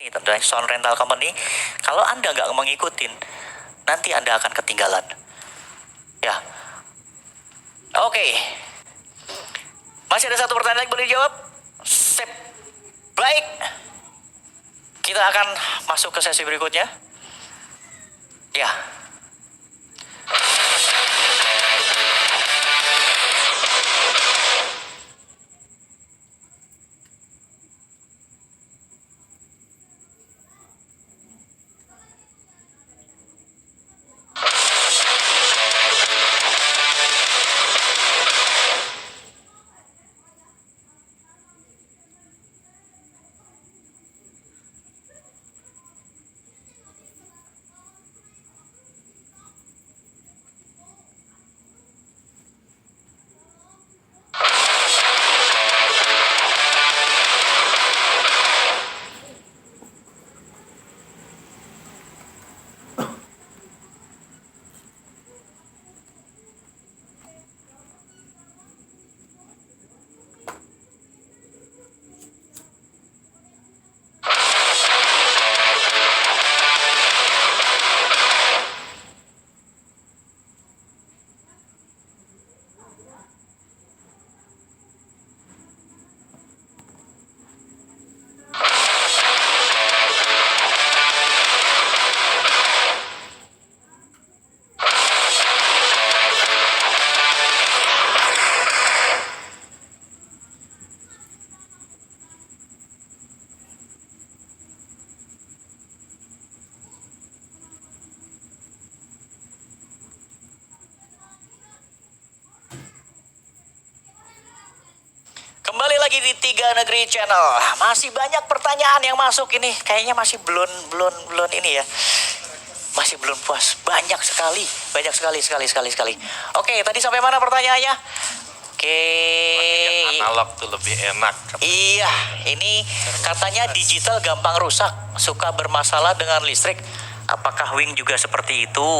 tentunya sound rental company. Kalau Anda nggak mengikutin, nanti Anda akan ketinggalan. Ya. Oke. Masih ada satu pertanyaan lagi boleh dijawab? Sip. Baik. Kita akan masuk ke sesi berikutnya. Ya. Kembali lagi di Tiga Negeri Channel. Masih banyak pertanyaan yang masuk ini. Kayaknya masih belum ini ya. Masih belum puas. Banyak sekali. Oke, tadi sampai mana pertanyaannya? Oke. Yang analog tuh lebih enak. Iya, ini katanya digital gampang rusak, suka bermasalah dengan listrik. Apakah Wing juga seperti itu?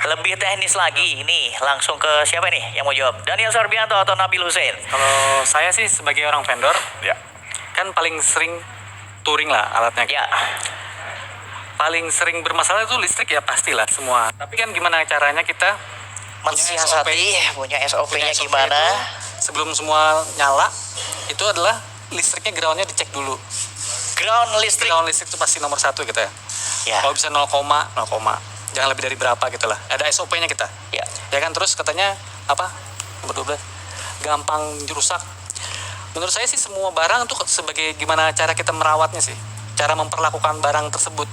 Lebih teknis lagi, ini langsung ke siapa nih yang mau jawab? Daniel Sarbianto atau Nabil Hussein? Kalau saya sih sebagai orang vendor, Ya. kan paling sering touring lah alatnya. Ya, Paling sering bermasalah itu listrik ya pastilah semua. Tapi kan gimana caranya kita mensiasati, punya SOP-nya SOP gimana? itu, sebelum semua nyala, itu adalah listriknya groundnya dicek dulu. Ground listrik. Ground listrik itu pasti nomor 1 kita ya. Ya, Kalau bisa 0, jangan lebih dari berapa gitu lah. Ada SOP-nya kita. ya. Ya kan, terus katanya apa? Nomor 12, gampang rusak. Menurut saya sih semua barang itu sebagai gimana cara kita merawatnya sih. Cara memperlakukan barang tersebut.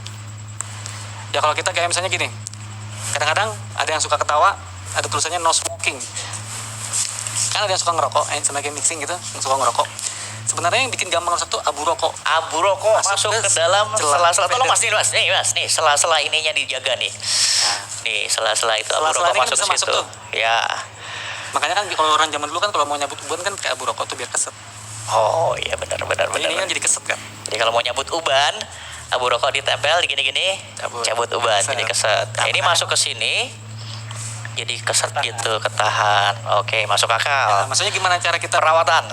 Ya kalau kita kayak misalnya gini, kadang-kadang ada yang suka ketawa, ada tulisannya no smoking. Kan ada yang suka ngerokok, sama kayak mixing gitu, yang suka ngerokok. Sebenarnya yang bikin gampang rusak tuh abu rokok. Abu rokok masuk ke dalam sela-sela. Tolong fender. mas, nih sela-sela ininya dijaga nih. Nih sela-sela itu abu Sela-sela rokok ini kan masuk bisa ke masuk situ. tuh. Ya. Makanya kan kalau orang zaman dulu kan kalau mau nyabut uban kan kayak abu rokok tuh biar keset. Oh iya benar. Ini kan jadi keset kan. Jadi kalau mau nyabut uban, abu rokok ditempel gini-gini, cabut uban Keset. jadi keset. Nah, ini Nah, masuk ke sini, jadi keset gitu, ketahan. Oke, masuk Ya, akal. maksudnya gimana cara kita Perawatan.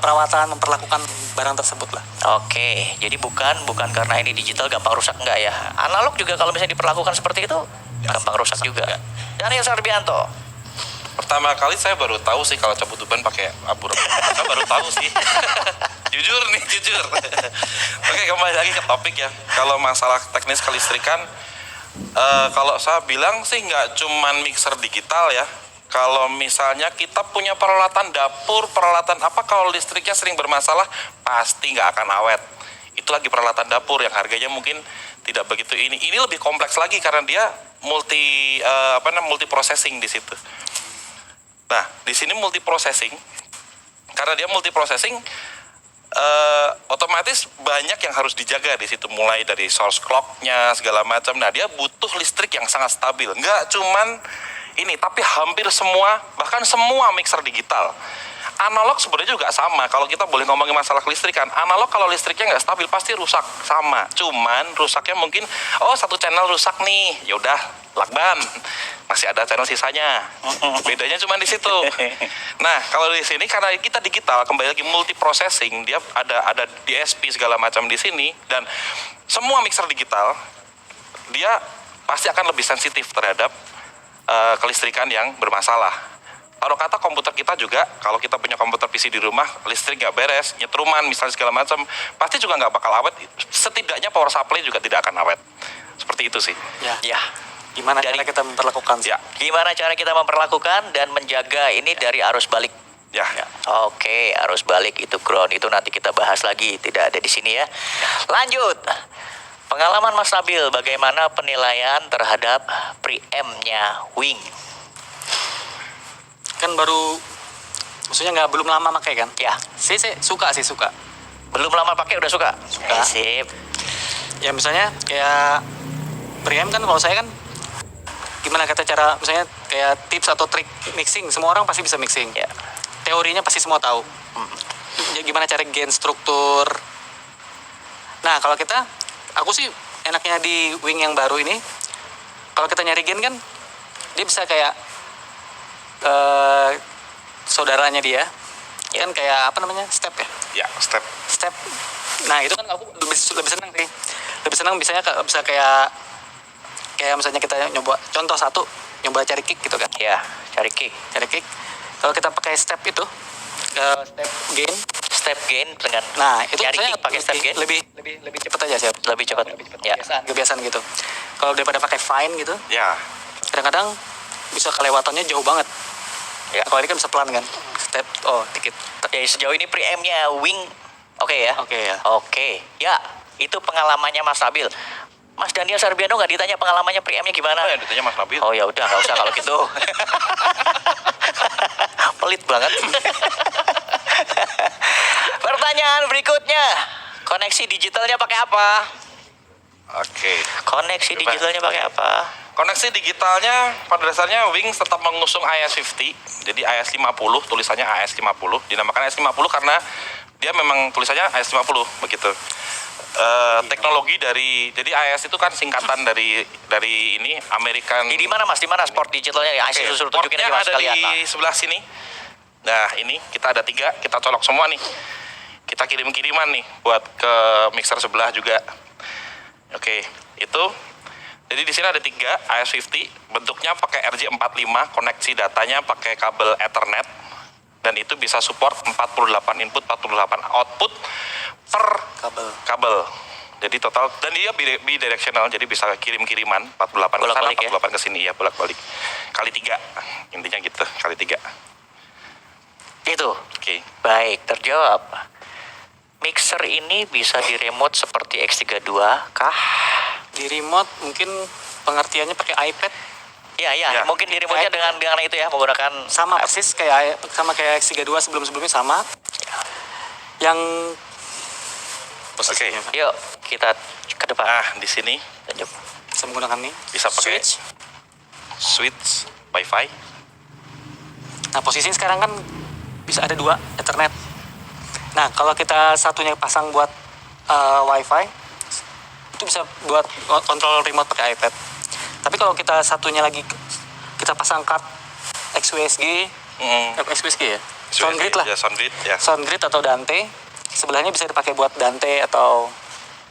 perawatan memperlakukan barang tersebut lah. Oke, jadi bukan karena ini digital gampang rusak enggak ya? Analog juga kalau misalnya diperlakukan seperti itu gampang rusak juga. Daniel Sarbianto. Pertama kali saya baru tahu sih kalau cabut uban pakai abu rokok. Saya baru tahu sih. jujur. Oke, kembali lagi ke topik ya. Kalau masalah teknis kelistrikan, kalau saya bilang sih nggak cuman mixer digital ya. Kalau misalnya kita punya peralatan dapur, peralatan apa, kalau listriknya sering bermasalah, pasti nggak akan awet. Itu lagi peralatan dapur yang harganya mungkin tidak begitu ini. Ini lebih kompleks lagi karena dia multi processing di situ. Nah, di sini multi processing. Karena dia multi processing, otomatis banyak yang harus dijaga di situ, mulai dari source clock-nya segala macam. Nah, dia butuh listrik yang sangat stabil. Nggak cuman ini, tapi hampir semua, bahkan semua mixer digital analog sebenarnya juga sama. Kalau kita boleh ngomongin masalah kelistrikan, analog kalau listriknya nggak stabil pasti rusak sama. Cuman rusaknya mungkin satu channel rusak nih, yaudah lakban, masih ada channel sisanya. Bedanya cuma di situ. Nah kalau di sini karena kita digital, kembali lagi multi processing, dia ada DSP segala macam di sini, dan semua mixer digital dia pasti akan lebih sensitif terhadap kelistrikan yang bermasalah. Taruh kata komputer kita juga, kalau kita punya komputer PC di rumah, listrik nggak beres, nyetruman misalnya segala macam, pasti juga nggak bakal awet. Setidaknya power supply juga tidak akan awet. Seperti itu sih. Ya. Gimana Dari- cara kita memperlakukan? Ya, Gimana cara kita memperlakukan dan menjaga ini dari arus balik? ya. Oke, arus balik itu ground, itu nanti kita bahas lagi, tidak ada di sini ya. Lanjut. Pengalaman Mas Nabil, bagaimana penilaian terhadap preamp-nya Wing? Kan baru, maksudnya belum lama pakai kan? Ya, Saya suka. belum lama pakai udah suka? Suka. Sip. Ya misalnya kayak preamp kan, kalau saya kan gimana kata cara, misalnya kayak tips atau trik mixing, semua orang pasti bisa mixing. Ya. Teorinya pasti semua tahu. Ya, gimana cara gain struktur. Nah kalau aku sih enaknya di Wing yang baru ini, kalau kita nyari gain kan, dia bisa kayak saudaranya dia, kan kayak apa namanya, step ya. Ya, step. Nah itu kan aku lebih senang sih. Lebih senang bisa kayak misalnya kita nyoba contoh satu, nyoba cari kick gitu kan. Ya, cari kick. Kalau kita pakai step itu, step gain. Step gain dengan Nah itu cari saya kick pakai step gain lebih cepat aja sih. lebih cepat. Ya. Kebiasaan gitu. Kalau daripada pakai fine gitu, Ya, kadang-kadang bisa kelewatannya jauh banget. Ya. Kalau ini kan bisa pelan kan. Step dikit. Ya, sejauh ini preamp-nya Wing oke ya? Oke ya. Oke. Ya, itu pengalamannya Mas Nabil. Mas Daniel Sarbiano nggak ditanya pengalamannya preamp-nya gimana? yang ditanya Mas Nabil. Oh ya udah, nggak usah kalau gitu. Pelit banget. Pertanyaan berikutnya, koneksi digitalnya pakai apa? Oke. Koneksi Coba. digitalnya pakai apa? Koneksi digitalnya pada dasarnya Wings tetap mengusung IS50. Jadi IS50, tulisannya IS50. Dinamakan IS50 karena dia memang tulisannya IS50 begitu. Teknologi jadi IS itu kan singkatan dari ini American. Di mana Mas? Di mana sport digitalnya? Ya, Oke, suruh tunjukin aja portnya Mas ada sekalian. di sebelah sini. Nah ini kita ada 3, kita colok semua nih. Kita kirim-kiriman nih buat ke mixer sebelah juga. Oke, itu. Jadi di sini ada 3 IS50, bentuknya pakai RJ45, koneksi datanya pakai kabel Ethernet, dan itu bisa support 48 input, 48 output per kabel. Jadi total, dan dia bidirectional, jadi bisa kirim-kiriman 48 ke sana, Bolak-balik ya? 48 ke sini ya, bolak-balik. Kali 3, intinya gitu, kali 3. Itu. Oke. Baik, terjawab. Mixer ini bisa di remote seperti X32 kah? Di remote mungkin pengertiannya pakai iPad, Ya, Ya. mungkin di remote-nya dengan itu ya, menggunakan sama persis kayak X32 sebelumnya sama. Yang Oke. Yuk, kita ke depan. Nah, di sini Lanjut. bisa menggunakan nih bisa pakai switch WiFi. Nah posisinya sekarang kan bisa ada 2 Ethernet. Nah kalau kita satunya pasang buat WiFi, itu bisa buat kontrol remote pakai iPad. Tapi kalau kita satunya lagi kita pasang card XUSG, XUSG ya, SoundGrid lah, Ya, SoundGrid ya. SoundGrid atau Dante. Sebelahnya bisa dipakai buat Dante atau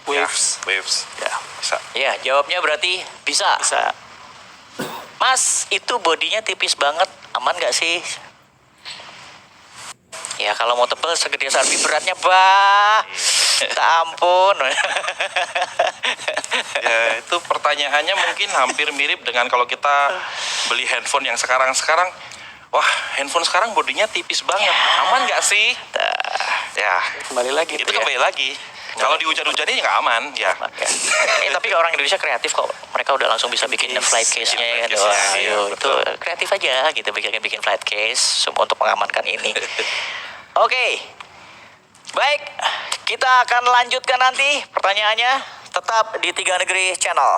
Waves. Ya, Waves. Ya, Bisa. Ya, jawabnya berarti bisa. bisa. Mas, itu bodinya tipis banget. Aman nggak sih? Ya, kalau mau tebel segede Sarbi beratnya, bah. Tak ampun. Ya, itu pertanyaannya mungkin hampir mirip dengan kalau kita beli handphone yang sekarang-sekarang. Wah, handphone sekarang bodinya tipis banget. Aman nggak sih? Ya, Kembali lagi. itu kembali lagi. Kalau dihujan-hujanin ya nggak aman, ya. Tapi orang Indonesia kreatif kok. Mereka udah langsung bisa bikin flight case-nya ya kan. flight case-nya, Wah, iya, ayo, betul. itu kreatif aja gitu bikin flight case semua untuk mengamankan ini. Oke. Baik, kita akan lanjutkan nanti pertanyaannya tetap di 3 Negeri Channel.